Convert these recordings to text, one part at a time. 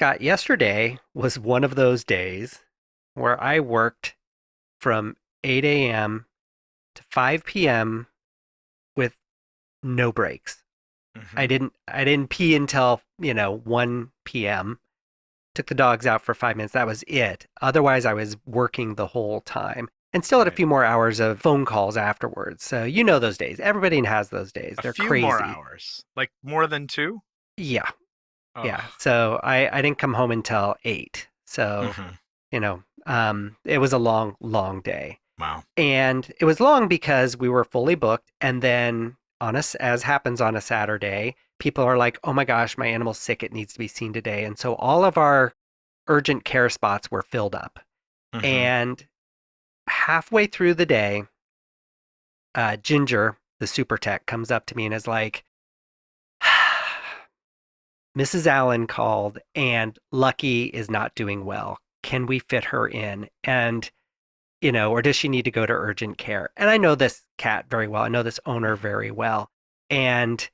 Scott, yesterday was one of those days where I worked from 8 a.m. to 5 p.m. with no breaks. I Hmm. didn't I didn't pee until, 1 p.m. Took the dogs out for 5 minutes. That was it. Otherwise, I was working the whole time and still had a Right. few more hours of phone calls afterwards. So, you know those days. Everybody has those days. A They're few more crazy. hours. Like more than two? Yeah. Yeah. Oh. So I didn't come home until 8. So, Hmm. it was a long, long day. Wow. And it was long because we were fully booked. And then on us, as happens on a Saturday, people are like, oh my gosh, my animal's sick. It needs to be seen today. And so all of our urgent care spots were filled up. Hmm. And halfway through the day, Ginger, the super tech, comes up to me and is like, Mrs. Allen called and Lucky is not doing well. Can we fit her in? And or does she need to go to urgent care? And I know this cat very well. I know this owner Hmm. very well. And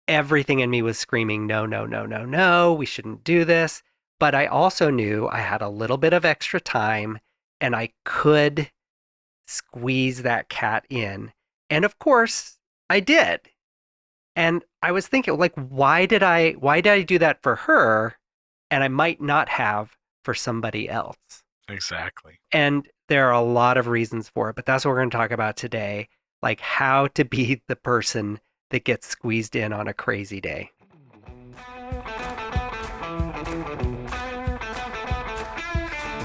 everything in me was screaming, no, no, no, no, no, we shouldn't do this. But I also knew I had a little bit of extra time and I could squeeze that cat in. And of course, I did. And I was thinking, like, why did I do that for her? And I might not have for somebody else. Exactly. And there are a lot of reasons for it, but that's what we're going to talk about today, like how to be the person that gets squeezed in on a crazy day.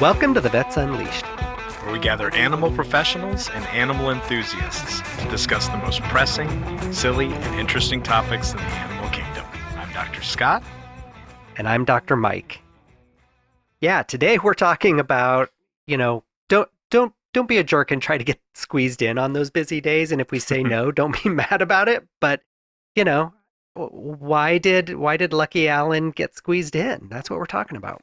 Welcome to the Vets Unleashed. Where we gather animal professionals and animal enthusiasts to discuss the most pressing, silly, and interesting topics in the animal kingdom. I'm Dr. Scott. And I'm Dr. Mike. Yeah, today we're talking about, don't be a jerk and try to get squeezed in on those busy days. And if we say no, don't be mad about it. But, you know, why did Lucky Allen get squeezed in? That's what we're talking about.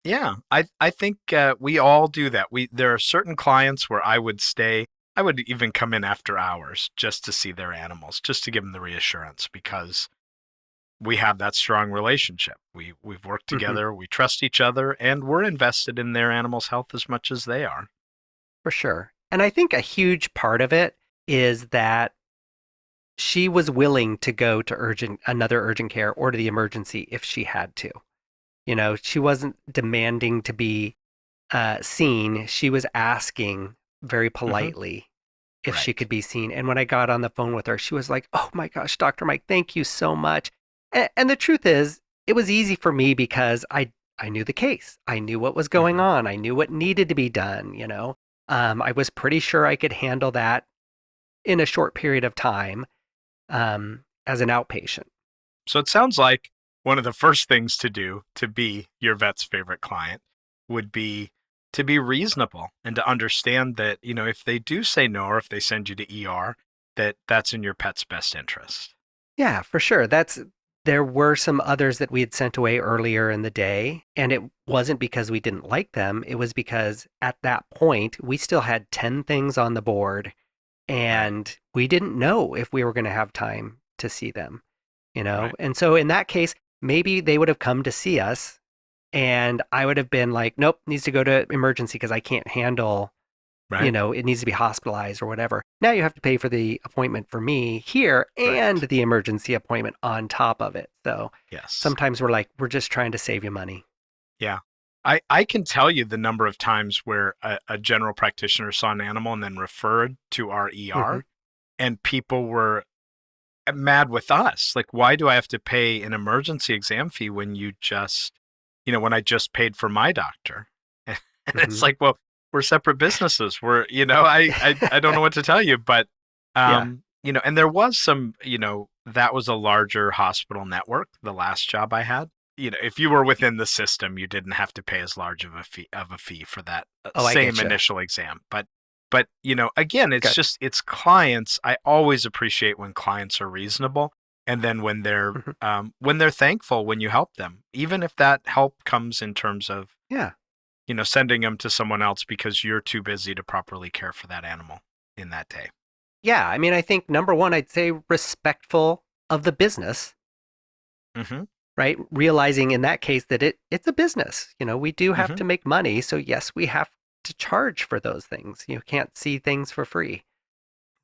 Yeah, I think we all do that. There are certain clients where I would stay. I would even come in after hours just to see their animals, just to give them the reassurance because we have that strong relationship. We've worked Hmm. together, we trust each other, and we're invested in their animals' health as much as they are. For sure. And I think a huge part of it is that she was willing to go to another urgent care or to the emergency if she had to. She wasn't demanding to be seen. She was asking very Hmm. politely if she Right. could be seen. And when I got on the phone with her, she was like, "Oh my gosh, Dr. Mike, thank you so much." And the truth is, it was easy for me because I knew the case. I knew what was going Hmm. on. I knew what needed to be done. I was pretty sure I could handle that in a short period of time as an outpatient. So it sounds like one of the first things to do to be your vet's favorite client would be to be reasonable and to understand that, if they do say no or if they send you to ER, that that's in your pet's best interest. Yeah, for sure. There were some others that we had sent away earlier in the day, and it wasn't because we didn't like them. It was because at that point, we still had 10 things on the board Right. and we didn't know if we were going to have time to see them. Right. And so in that case, maybe they would have come to see us and I would have been like, nope, needs to go to emergency because I can't handle Right. it needs to be hospitalized or whatever. Now you have to pay for the appointment for me here and Right. the emergency appointment on top of it. So Yes. sometimes we're like, we're just trying to save you money. Yeah. I can tell you the number of times where a general practitioner saw an animal and then referred to our Hmm. ER, and people were mad with us. Like, why do I have to pay an emergency exam fee when when I just paid for my doctor? And it's Hmm. like, well, we're separate businesses. I don't know what to tell you, but, Yeah. and there was some, that was a larger hospital network, the last job I had. If you were within the system, you didn't have to pay as large of a fee for that Oh, I same get you. initial exam. But again, it's Good. just it's clients. I always appreciate when clients are reasonable, and then Hmm. when they're thankful when you help them, even if that help comes in terms of Yeah. sending them to someone else because you're too busy to properly care for that animal in that day. Yeah. I mean, I think number one, I'd say respectful of the business. Mm-hmm. right? Realizing in that case that it's a business. We do have Hmm. to make money, so yes, we have to charge for those things. You can't see things for free.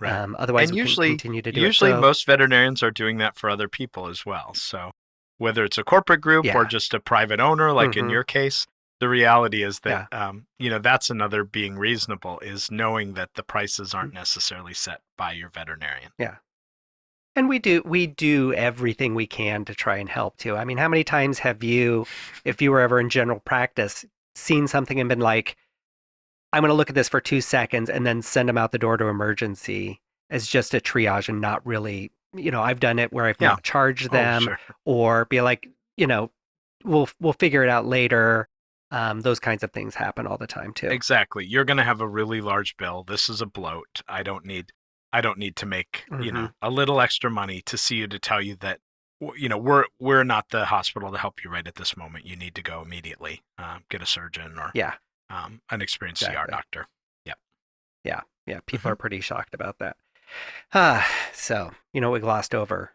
Right. Otherwise, And we can usually, continue to do it. usually So most veterinarians are doing that for other people as well. So whether it's a corporate group or yeah, just a private owner, like in hmm your case, the reality is that, yeah, that's another being reasonable is knowing that the prices aren't necessarily set by your veterinarian. yeah. And we do everything we can to try and help too. I mean, how many times have you, if you were ever in general practice, seen something and been like, I'm going to look at this for 2 seconds and then send them out the door to emergency as just a triage and not really, I've done it where I've Yeah. not charged Oh, them sure. or be like, we'll figure it out later. Those kinds of things happen all the time too. Exactly. You're going to have a really large bill. This is a bloat. I don't need to make, Hmm a little extra money to see you to tell you that we're not the hospital to help you right at this moment. You need to go immediately. Get a surgeon or Yeah, an experienced CR exactly. doctor. Yep. Yeah, yeah. People Hmm. are pretty shocked about that. So, what we glossed over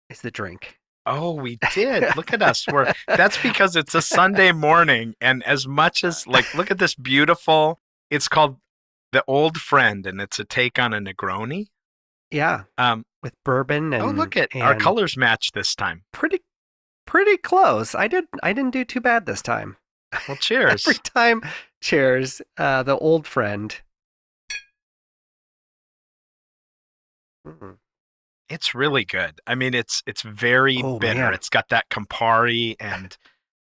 is the drink. Oh, we did. Look at us. That's because it's a Sunday morning, and as much as like, look at this beautiful. It's called the Old Friend, and it's a take on a Negroni. Yeah, Um, with bourbon oh, and look at our and colors match this time. pretty pretty close. I didn't do too bad this time. Well, Every cheers. time, cheers. The old friend. Mm. It's really good. I mean, it's very Oh bitter. man, It's got that Campari and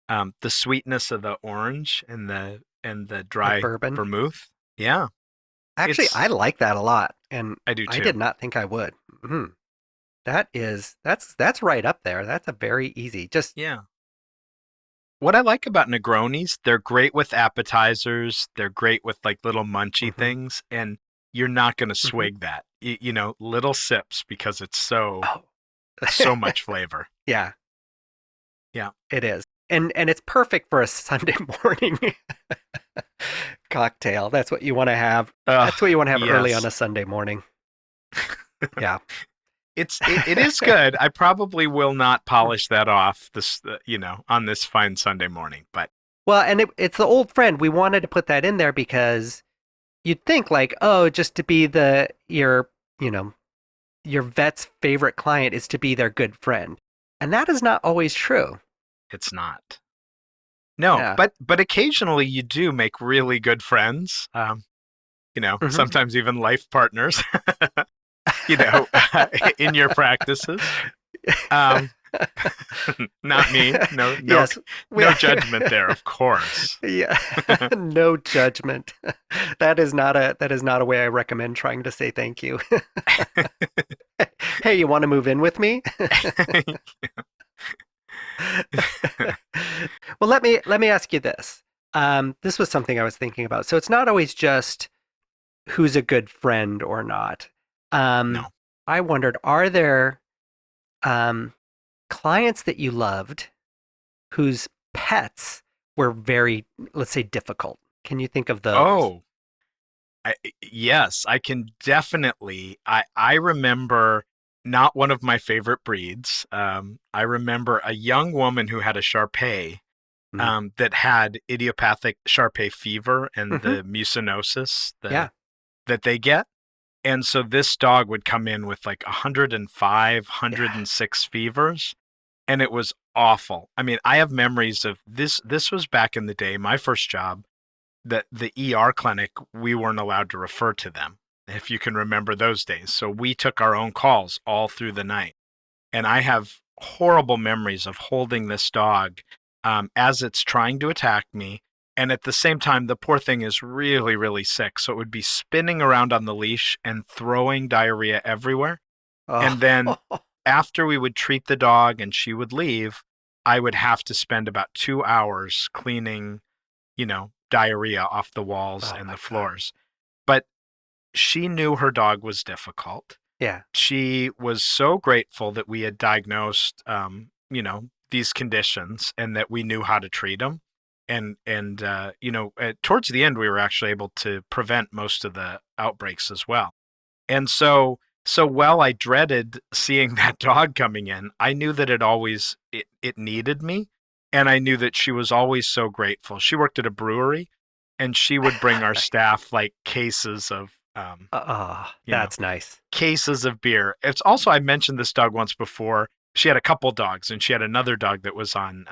the sweetness of the orange and the the dry bourbon. vermouth. Yeah, Actually, it's I like that a lot, and I do I too. did not think I would. That's right up there. That's a very easy. Just Yeah. What I like about Negronis, they're great with appetizers. They're great with like little munchy hmm things, and you're not going to hmm swig that. Little sips because it's so Oh, so much flavor. yeah, Yeah. it is, and it's perfect for a Sunday morning cocktail. That's what you want to have. That's what you want to have early on Yes. a Sunday morning. Yeah. It is good. I probably will not polish that off on this fine Sunday morning, but Well, and it's the old friend. We wanted to put that in there because you'd think like, oh, just to be you know, your vet's favorite client is to be their good friend. And that is not always true. it's not. No, Yeah. but occasionally you do make really good friends. hmm Sometimes even life partners. you know, in your practices. Um, Not me. No, no, Yes. We, no judgment there, of course. yeah. No judgment. That is not a way I recommend trying to say thank you. Hey, you want to move in with me? Well, let me ask you this. This was something I was thinking about. So it's not always just who's a good friend or not. Um, No. I wondered, are there um, clients that you loved whose pets were very, let's say, difficult? Can you think of those? Oh, yes, I can definitely. I remember not one of my favorite breeds. I remember a young woman who had a Shar Mm. that had idiopathic Shar fever and hmm the mucinosis Yeah. that they get. And so this dog would come in with like 105, Yeah. 106 fevers, and it was awful. I mean, I have memories of this. This was back in the day, my first job, that the ER clinic, we weren't allowed to refer to them, if you can remember those days. So we took our own calls all through the night. And I have horrible memories of holding this dog as it's trying to attack me. And at the same time, the poor thing is really, really sick. So it would be spinning around on the leash and throwing diarrhea everywhere. And then Oh. after we would treat the dog and she would leave, I would have to spend about 2 hours cleaning, diarrhea off the walls Oh and my the God. floors. But she knew her dog was difficult. Yeah. She was so grateful that we had diagnosed, these conditions and that we knew how to treat them. And towards the end, we were actually able to prevent most of the outbreaks as well. And so So while I dreaded seeing that dog coming in, I knew that it needed me, and I knew that she was always so grateful. She worked at a brewery, and she would bring our Nice. staff like cases of Oh, you know, that's nice. cases of beer. It's also, I mentioned this dog once before. She had a couple dogs, and she had another dog that was on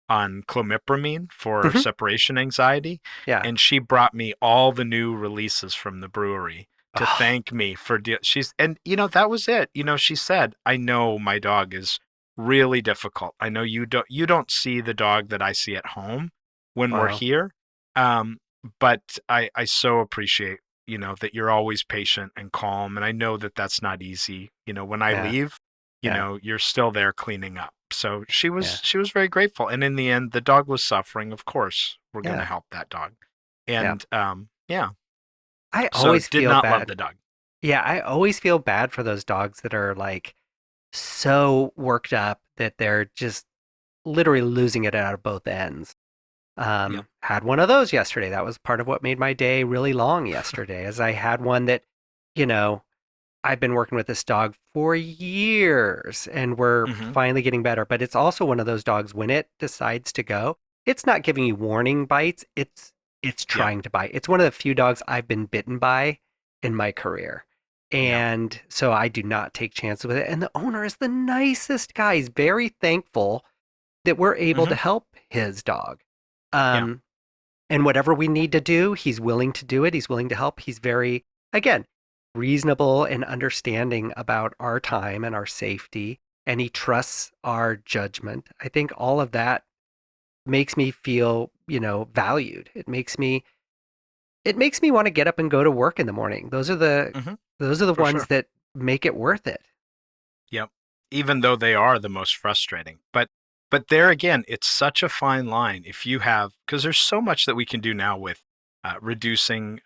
clomipramine for Mhm. separation anxiety, Yeah. and she brought me all the new releases from the brewery to Oh, thank me for she's and that was it. She said, "I know my dog is really difficult. I know you don't see the dog that I see at home when we're wow. here, um, but I so appreciate that you're always patient and calm, and I know that that's not easy. When I Yeah. leave, Yeah. you're still there cleaning up." So she Yeah. was she was very grateful, and in the end, the dog was suffering. Of course, we're going to Yeah. help that dog, Yeah. and yeah. I So always did feel not love bad. the dog. Yeah, I always feel bad for those dogs that are like so worked up that they're just literally losing it out of both ends. Yep. Had one of those yesterday. That was part of what made my day really long yesterday, as I had one that, you know, I've been working with this dog for years and we're Hmm. finally getting better. But it's also one of those dogs when it decides to go, it's not giving you warning bites. It's Yep. trying to bite. It's one of the few dogs I've been bitten by in my career. Yep. And so I do not take chances with it. And the owner is the nicest guy. He's very thankful that we're able to Hmm. help his dog. Yeah. Um, and whatever we need to do, he's willing to do it. He's willing to help. He's very, again, reasonable and understanding about our time and our safety. And he trusts our judgment. I think all of that makes me feel, valued. It makes me want to get up and go to work in the morning. Hmm. Those are the For ones sure. that make it worth it. Yep. Even though they are the most frustrating. But there again, it's such a fine line if you have because there's so much that we can do now with reducing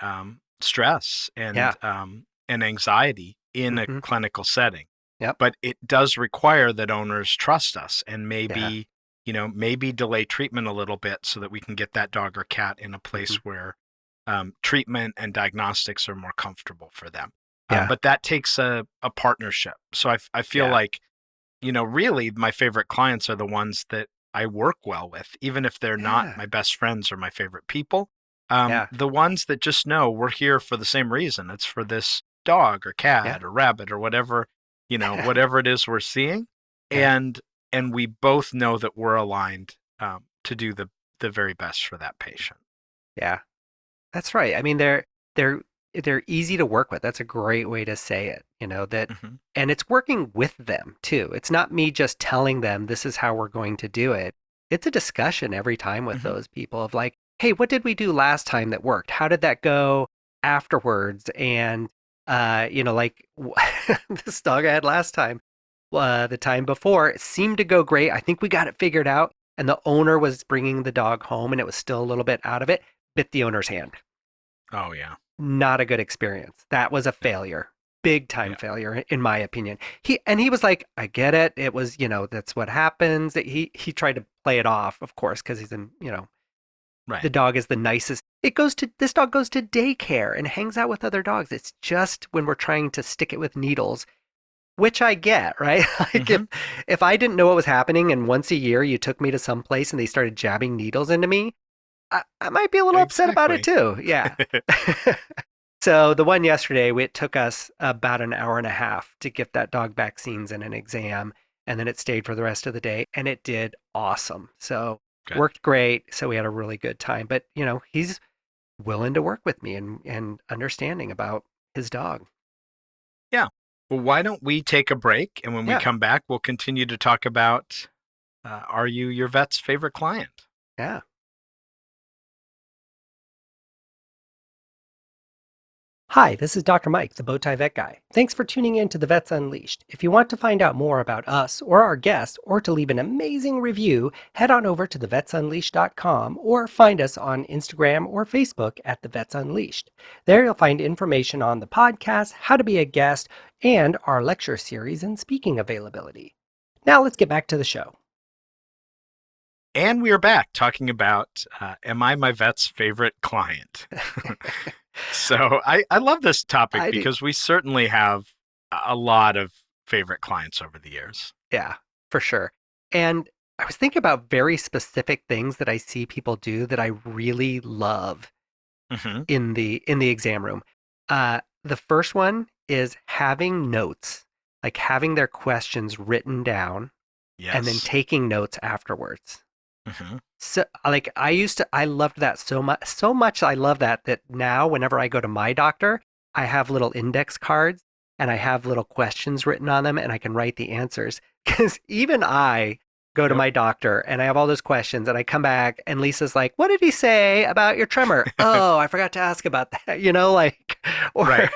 stress Yeah. and anxiety in a Hmm. clinical setting. Yep. But it does require that owners trust us and Yeah. maybe delay treatment a little bit so that we can get that dog or cat in a place Hmm. where treatment and diagnostics are more comfortable for them. Yeah. But that takes a partnership. So I feel Yeah. like, really my favorite clients are the ones that I work well with, even if they're not Yeah. my best friends or my favorite people. Yeah. The ones that just know we're here for the same reason. It's for this dog or Yeah. cat or rabbit or whatever, whatever it is we're seeing. Yeah. And we both know that we're aligned to do the very best for that patient. Yeah. That's right. I mean, they're easy to work with. That's a great way to say it, that Hmm. and it's working with them too. It's not me just telling them this is how we're going to do it. It's a discussion every time with Hmm. those people of like, "Hey, what did we do last time that worked? How did that go afterwards?" And like this dog I had last time, the time before, it seemed to go great. I think we got it figured out. And the owner was bringing the dog home and it was still a little bit out of it, bit the owner's hand. Oh yeah. Not a good experience. That was a Yeah. failure. Big time Yeah. failure in my opinion. He was like, "I get it. It was, that's what happens." He tried to play it off, of course, because he's in, Right. the dog is the nicest. This dog goes to daycare and hangs out with other dogs. It's just when we're trying to stick it with needles, which I get, right? Like Hmm. if I didn't know what was happening and once a year you took me to some place and they started jabbing needles into me, I might be a little upset about it Exactly. too. Yeah. So the one yesterday, it took us about an hour and a half to get that dog vaccines and an exam, and then it stayed for the rest of the day, and it did awesome. So Good. worked great. So we had a really good time. But he's willing to work with me and understanding about his dog. Yeah. Well, why don't we take a break? And when we Yeah, come back, we'll continue to talk about are you your vet's favorite client? yeah. Hi, this is Dr. Mike, the Bowtie Vet Guy. Thanks for tuning in to The Vets Unleashed. If you want to find out more about us or our guests or to leave an amazing review, head on over to thevetsunleashed.com or find us on Instagram or Facebook at The Vets Unleashed. There you'll find information on the podcast, how to be a guest, and our lecture series and speaking availability. Now let's get back to the show. And we are back talking about am I my vet's favorite client? So I love this topic I do. because we certainly have a lot of favorite clients over the years. Yeah, for sure. And I was thinking about very specific things that I see people do that I really love Hmm. in the exam room. The first one is having notes, like having their questions written down and then Yes. taking notes afterwards. Hmm. So like I loved that so much I love that now whenever I go to my doctor, I have little index cards and I have little questions written on them and I can write the answers. Because even I go to Yep. my doctor and I have all those questions and I come back and Lisa's like, "What did he say about your tremor?" "Oh, I forgot to ask about that." Like, or Right.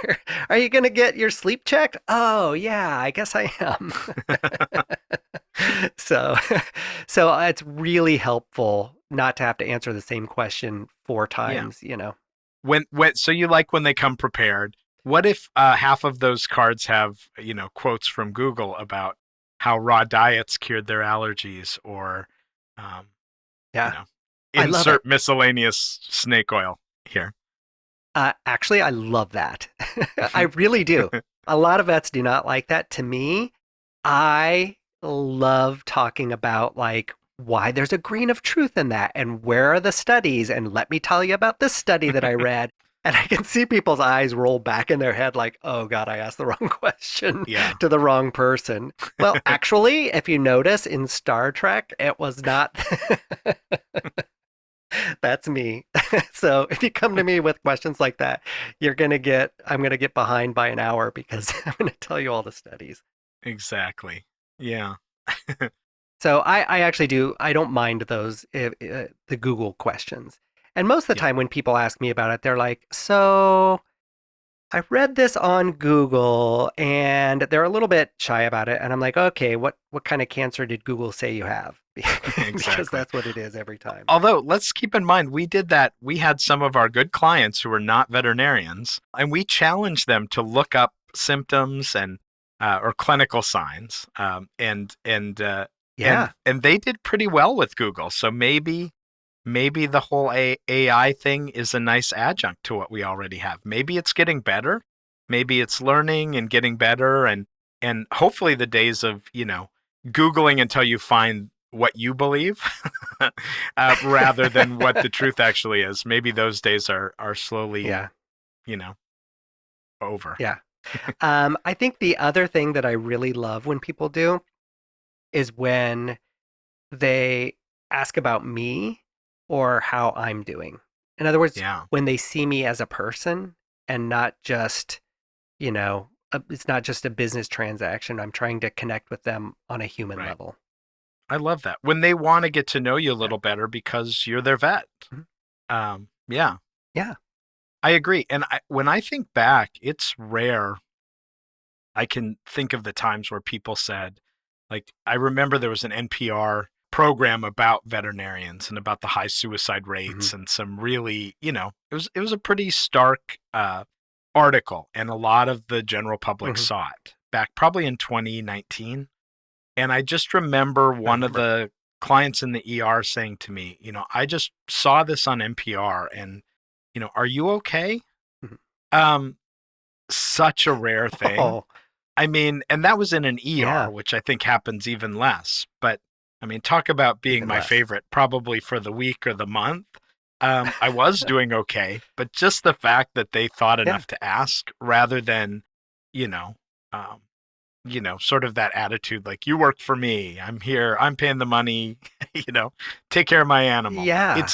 "Are you gonna get your sleep checked?" "Oh, yeah, I guess I am." So, so it's really helpful not to have to answer the same question four Yeah. times. When so you like when they come prepared. What if half of those cards have, quotes from Google about how raw diets cured their allergies, or um, you Yeah, know, I love it. insert miscellaneous snake oil here. Actually, I love that. I Hmm. really do. A lot of vets do not like that. To me, I love talking about like why there's a grain of truth in that and where are the studies and let me tell you about this study that I read. And I can see people's eyes roll back in their head like, oh God, I asked the wrong question Yeah. to the wrong person. Well, actually, if you notice in Star Trek, it was not. That's me. So if you come to me with questions like that, I'm going to get behind by an hour because I'm going to tell you all the studies. Exactly. Yeah. So I actually do. I don't mind those the Google questions. And most of the Yeah. time when people ask me about it, they're like, "So I read this on Google," and they're a little bit shy about it. And I'm like, "Okay, what kind of cancer did Google say you have?" Because Exactly. that's what it is every time. Although, let's keep in mind, we did that. We had some of our good clients who were not veterinarians, and we challenged them to look up symptoms and or clinical signs, Yeah. and they did pretty well with Google. So maybe the whole AI thing is a nice adjunct to what we already have. Maybe it's getting better. Maybe it's learning and getting better, and hopefully the days of Googling until you find what you believe, rather than what the truth actually is. Maybe those days are slowly, Yeah. you know, over. Yeah. I think the other thing that I really love when people do is when they ask about me or how I'm doing. In other words, Yeah. when they see me as a person and not just, it's not just a business transaction. I'm trying to connect with them on a human Right. level. I love that. When they want to get to know you a Yeah. little better because you're their vet. Mhm. Yeah, Yeah. I agree. And when I think back, it's rare. I can think of the times where people said, like, I remember there was an NPR program about veterinarians and about the high suicide Hmm. rates, and some really, it was a pretty stark article, and a lot of the general public Hmm. saw it back probably in 2019. And I just remember I one of remember. the clients in the ER saying to me, I just saw this on NPR, and are you okay? Mhm. Um, Such a rare thing. Oh, I mean, and that was in an yeah. ER, which I think happens even less. But I mean, talk about being Even my less. favorite probably for the week or the month. I was doing okay, but just the fact that they thought Yeah. enough to ask, rather than, you know, um, sort of that attitude like, you work for me, I'm here, I'm paying the money, take care of my animal. Yeah.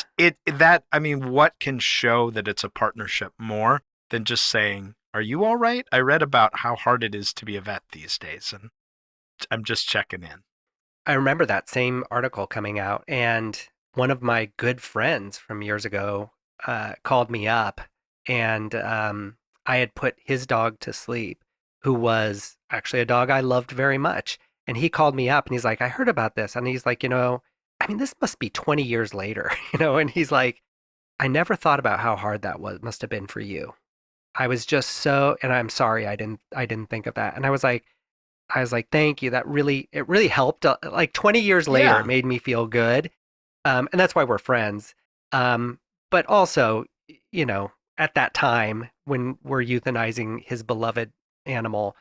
That, I mean, what can show that it's a partnership more than just saying, "Are you all right? I read about how hard it is to be a vet these days, and I'm just checking in." I remember that same article coming out, and one of my good friends from years ago called me up, and I had put his dog to sleep, who was actually a dog I loved very much. And he called me up, and he's like, "I heard about this," and he's like, I mean, this must be 20 years later, and he's like, "I never thought about how hard that was must have been for you. I was just so, and I'm sorry, I didn't think of that." And I was like, "Thank you. It really helped." Like 20 years later, it Yeah. made me feel good. And that's why we're friends. Um, but also, at that time when we're euthanizing his beloved animal,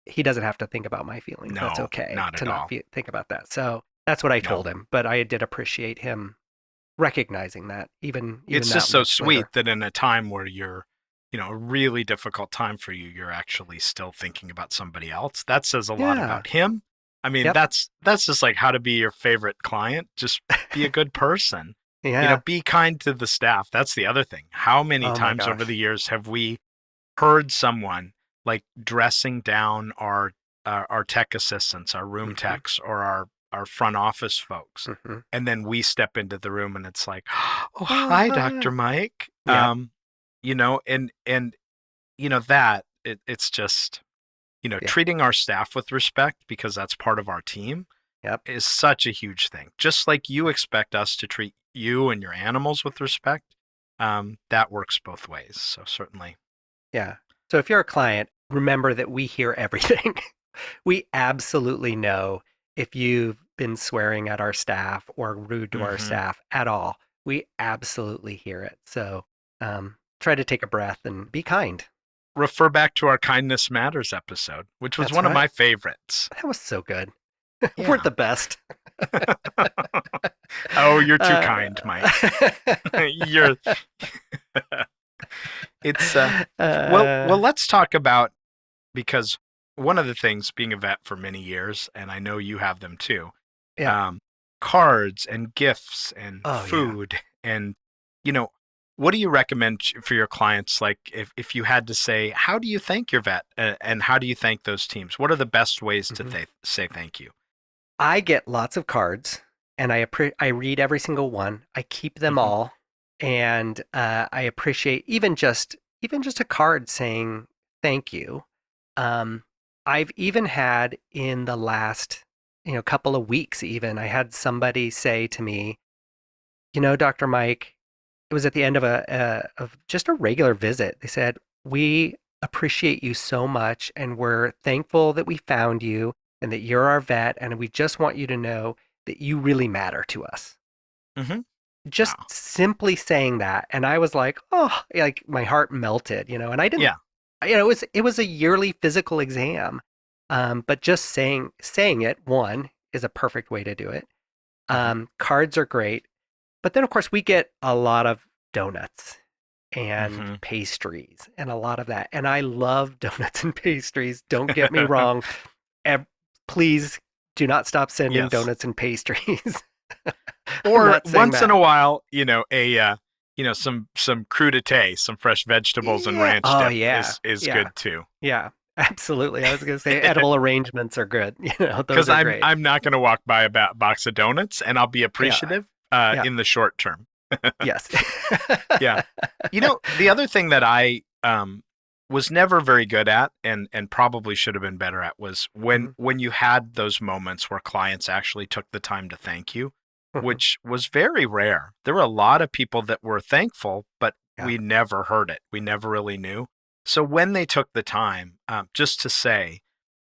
he doesn't have to think about my feelings. That's No, okay not to at not all. think about that. So that's what I No. told him. But I did appreciate him recognizing that, even It's just that so much sweet later. that in a time where you're, a really difficult time for you, you're actually still thinking about somebody else. That says a lot Yeah. about him. I mean, Yep. that's just like how to be your favorite client. Just be a good person. Yeah. Be kind to the staff. That's the other thing. How many Oh my times over the gosh. years have we heard someone like dressing down our tech assistants, our room Hmm. techs, or our front office folks, Hmm. and then we step into the room and it's like, oh, Oh, hi, hi. Dr. Mike. Yep. And that it's just Yeah. treating our staff with respect because that's part of our team Yep. is such a huge thing. Just like you expect us to treat you and your animals with respect, that works both ways. So certainly, Yeah. So if you're a client, remember that we hear everything. We absolutely know if you've been swearing at our staff or rude to our hmm staff at all. We absolutely hear it. So try to take a breath and be kind. refer back to our Kindness Matters episode, which was That's one of right. my favorites. That was so good. We're Yeah. the best. Oh, you're too uh, kind, Mike. you're it's well, uh, let's talk about because one of the things being a vet for many years, and I know you have them too, yeah. um, cards and gifts and Oh, yeah. food and you know what do you recommend for your clients, like if you had to say how do you thank your vet, and how do you thank those teams, what are the best ways to Mhm. say thank you? I get lots of cards, and I read every single one. I keep them hmm all, and I appreciate even just a card saying thank you. Um, I've even had in the last couple of weeks, even I had somebody say to me, Dr. Mike, it was at the end of of just a regular visit. They said, "We appreciate you so much, and we're thankful that we found you and that you're our vet, and we just want you to know that you really matter to us." hmm Just wow. simply saying that, and I was like, "Oh," like my heart melted, and I didn't, Yeah. it was a yearly physical exam, but just saying it, one, is a perfect way to do it. hmm Cards are great. But then, of course, we get a lot of donuts and hmm pastries and a lot of that. And I love donuts and pastries. Don't get me wrong. Ev- Please do not stop sending yes. donuts and pastries. I'm Or not saying once in that. a while, some crudité, some fresh vegetables and Yeah. ranch Oh, dip yeah. is Yeah. good too. Yeah. Absolutely. I was going to say edible arrangements are good. Those Because are I'm great. I'm not going to walk by a box of donuts, and I'll be Yeah. appreciative Yeah. in the short term. Yes. Yeah. The other thing that I was never very good at, and probably should have been better at, was when Mhm, when you had those moments where clients actually took the time to thank you, mhm. which was very rare. There were a lot of people that were thankful, but Yeah. we never heard it. We never really knew. So when they took the time, just to say,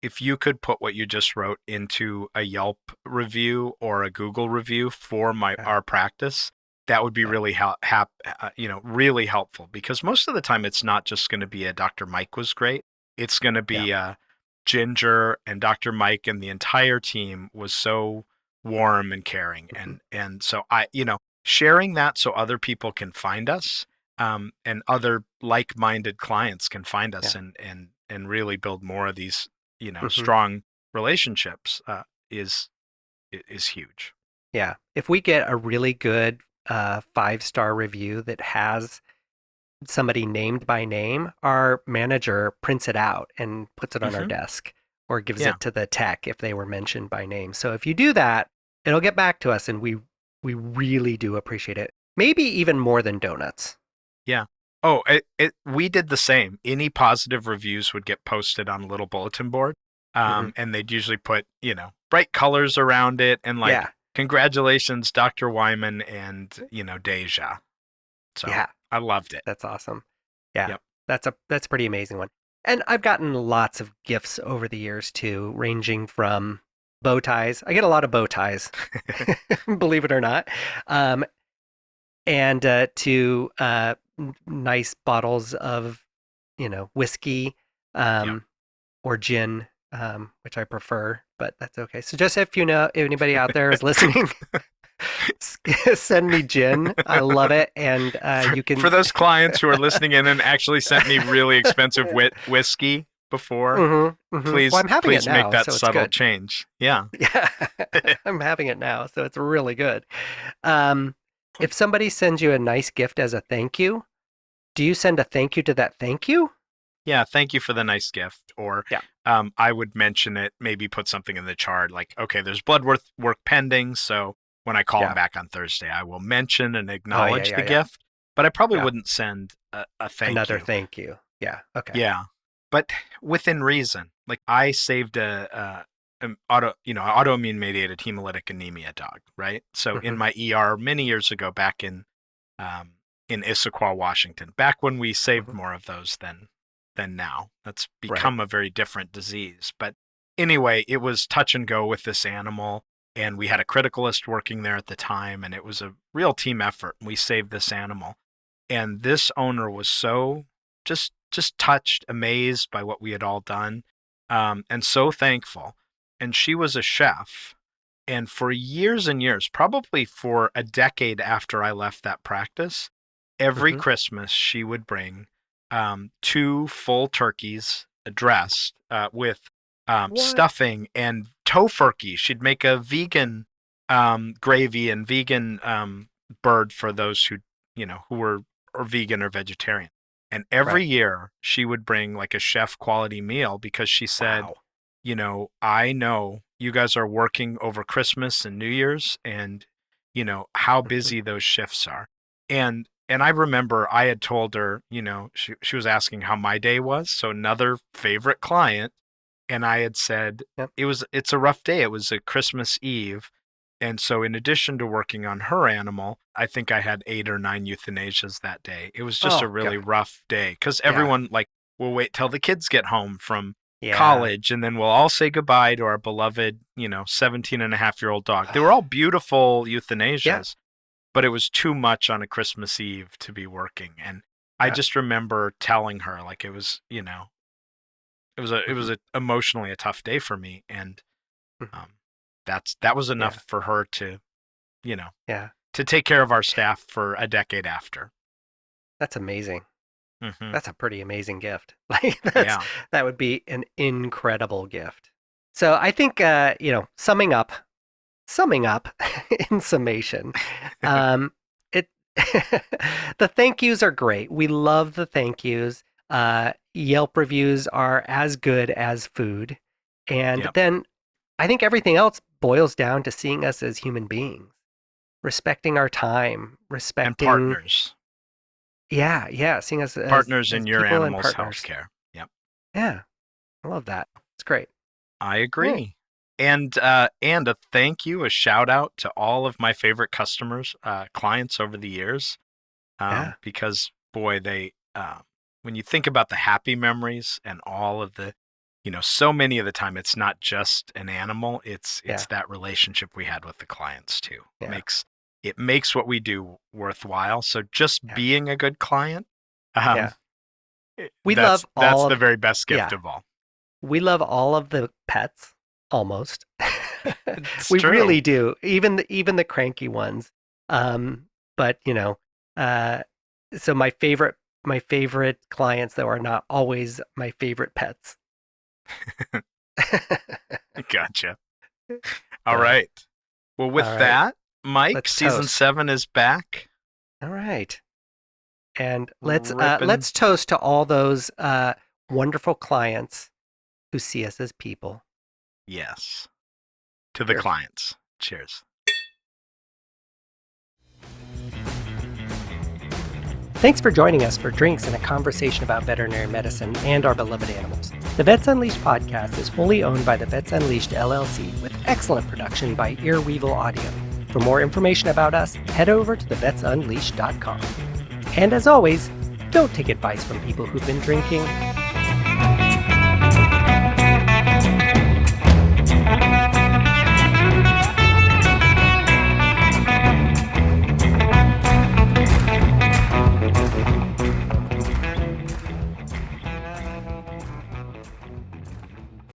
if you could put what you just wrote into a Yelp review or a Google review for Yeah. our practice, that would be Yeah. really really helpful, because most of the time it's not just going to be a Dr. Mike was great. It's going to Yeah. be Ginger and Dr. Mike and the entire team was so warm and caring, Mhm. and so sharing that so other people can find us, and other like-minded clients can find us Yeah. and really build more of these Mhm. strong relationships, is is huge. Yeah. If we get a really good 5-star review that has somebody named by name, our manager prints it out and puts it on our hmm desk or gives Yeah, it to the tech if they were mentioned by name. So if you do that, it'll get back to us and we really do appreciate it. Maybe even more than donuts. yeah. Oh, we did the same. Any positive reviews would get posted on a little bulletin board, Hmm. and they'd usually put bright colors around it and like Yeah. congratulations, Dr. Wyman and Deja. So Yeah. I loved it. That's awesome. Yeah. Yep. That's a pretty amazing one. And I've gotten lots of gifts over the years too, ranging from bow ties. I get a lot of bow ties, believe it or not. Um, and to nice bottles of, whiskey Yep. um, or gin. which I prefer, but that's okay. So just if you know if anybody out there is listening, send me gin. I love it, and you For can. those clients who are listening in and actually sent me really expensive whiskey before, Well, please I'm having it please make now, that so it's subtle good. change. Yeah. Yeah, I'm having it now, so it's really good. Um, if somebody sends you a nice gift as a thank you, do you send a thank you to that thank you? Yeah, thank you for the nice gift. Or Yeah. I would mention it, maybe put something in the chart like, okay, there's work pending. So when I call him Yeah. back on Thursday, I will mention and Oh, yeah, acknowledge yeah, the yeah. gift, but I probably Yeah. wouldn't send a thank Another you. thank you. Yeah. Okay. Yeah. But within reason, like I saved a an autoimmune mediated hemolytic anemia dog, right? So in hmm my ER many years ago, back um, in Issaquah, Washington, back when we saved hmm more of those than now. That's Right. become a very different disease. But anyway, it was touch and go with this animal, and we had a criticalist working there at the time, and it was a real team effort. We saved this animal, and this owner was so just touched, amazed by what we had all done, and so thankful. And she was a chef, and for years and years, probably for a decade after I left that practice, every hmm Christmas she would bring two full turkeys dressed with What? stuffing and tofurkey. She'd make a vegan gravy and vegan bird for those who were or vegan or vegetarian. And every Right. year she would bring like a chef quality meal because she said, Wow. I know you guys are working over Christmas and New Year's and how hmm busy those shifts are. And I remember I had told her, she was asking how my day was. So another favorite client, and I had said Yep. it's a rough day. It was a Christmas Eve. And so in addition to working on her animal, I think I had 8 or 9 euthanasias that day. It was just a Oh really God. rough day because Yeah. everyone like will wait till the kids get home from Yeah. college and then we'll all say goodbye to our beloved 17-and-a-half-year-old dog. They were all beautiful Yeah. euthanasias, but it was too much on a Christmas Eve to be working. And I Yeah. just remember telling her like it was hmm emotionally a tough day for me, and um, that was Yeah. enough for her to you know Yeah. to take care of our staff for a decade after. That's amazing. Hmm. That's a pretty amazing gift. Like Yeah. that would be an incredible gift. So I think summing up in summation, it the thank yous are great. We love the thank yous. Yelp reviews are as good as food, and Yep. then I think everything else boils down to seeing us as human beings, respecting our time, And respecting partners, seeing us partners in as your people and animal's partners. healthcare. Yep. Yeah, I love that. It's great. I All right. agree. And a thank you, a shout out to all of my favorite customers, clients over the years, Yeah. because boy, they when you think about the happy memories and all of the, so many of the time it's not just an animal; it's Yeah. that relationship we had with the clients too. Yeah. It makes what we do worthwhile. So just Yeah. being a good client, um, Yeah. We love that's all the of very best gift yeah. of all. We love all of the pets almost. It's We true. really do. Even the cranky ones. But uh so my favorite clients though are not always my favorite pets. Gotcha. All So, right. Well, all with right. that, Mike, Let's season toast. 7 is back. All right. And Ripping. let's toast to all those wonderful clients who see us as people. Yes. To the Cheers. clients. Cheers. Thanks for joining us for drinks and a conversation about veterinary medicine and our beloved animals. The Vets Unleashed podcast is wholly owned by the Vets Unleashed LLC with excellent production by Earweevil Audio. For more information about us, head over to thevetsunleashed.com. And as always, don't take advice from people who've been drinking.